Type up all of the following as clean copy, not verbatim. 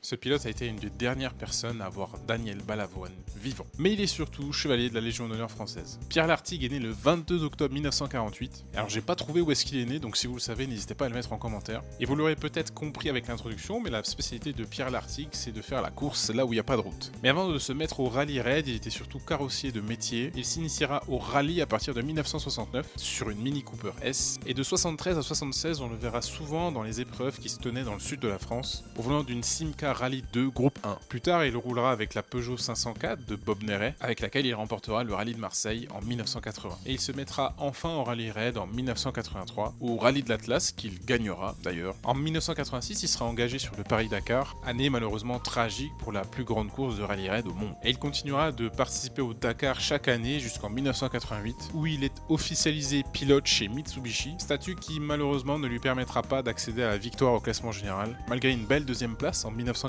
Ce pilote a été une des dernières personnes à voir Daniel Balavoine vivant. Mais il est surtout chevalier de la Légion d'honneur française. Pierre Lartigue est né le 22 octobre 1948. Alors j'ai pas trouvé où est-ce qu'il est né, donc si vous le savez, n'hésitez pas à le mettre en commentaire. Et vous l'aurez peut-être compris avec l'introduction, mais la spécialité de Pierre Lartigue, c'est de faire la course là où il n'y a pas de route. Mais avant de se mettre au rallye raid, il était surtout carrossier de métier. Il s'initiera au rallye à partir de 1969 sur une Mini Cooper S. Et de 73 à 76, on le verra souvent dans les épreuves qui se tenaient dans le sud de la France, au volant d'une Simca Rallye 2 Groupe 1. Plus tard, il roulera avec la Peugeot 504 de Bob Néret, avec laquelle il remportera le rallye de Marseille en 1980. Et il se mettra enfin au rallye raid en 1983, ou au rallye de l'Atlas, qu'il gagnera d'ailleurs. En 1986, il sera engagé sur le Paris-Dakar, année malheureusement tragique pour la plus grande course de rallye raid au monde. Et il continuera de participer au Dakar chaque année jusqu'en 1988, où il est officialisé pilote chez Mitsubishi, statut qui malheureusement ne lui permettra pas d'accéder à la victoire au classement général, malgré une belle deuxième place en 1991.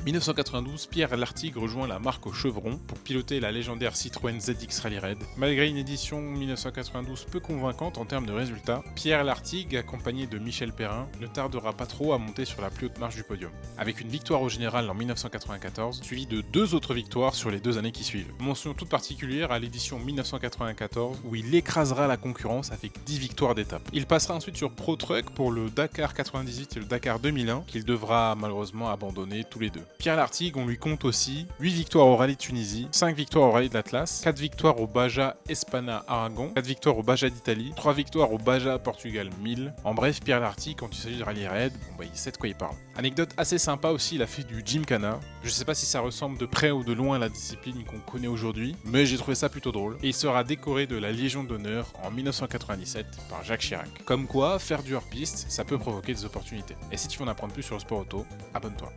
1992, Pierre Lartigue rejoint la marque au chevron pour piloter la légendaire Citroën ZX Rally Raid. Malgré une édition 1992 peu convaincante en termes de résultats, Pierre Lartigue, accompagné de Michel Perrin, ne tardera pas trop à monter sur la plus haute marche du podium, avec une victoire au général en 1994, suivie de 2 autres victoires sur les 2 années qui suivent. Mention toute particulière à l'édition 1994 où il écrasera la concurrence avec 10 victoires d'étape. Il passera ensuite sur Pro Truck pour le Dakar 98 et le Dakar 2001 qu'il devra malheureusement abandonner tous les deux. Pierre Lartigue, on lui compte aussi 8 victoires au rallye de Tunisie, 5 victoires au rallye de l'Atlas, 4 victoires au Baja Espana Aragon, 4 victoires au Baja d'Italie, 3 victoires au Baja Portugal 1000. En bref, Pierre Lartigue, quand il s'agit de rallye raid, il sait de quoi il parle. Anecdote assez sympa aussi, il a fait du Gymkhana. Je sais pas si ça ressemble de près ou de loin à la discipline qu'on connaît aujourd'hui, mais j'ai trouvé ça plutôt drôle. Et il sera décoré de la Légion d'honneur en 1997 par Jacques Chirac. Comme quoi, faire du hors-piste, ça peut provoquer des opportunités. Et si tu veux en apprendre plus sur le sport auto, abonne-toi.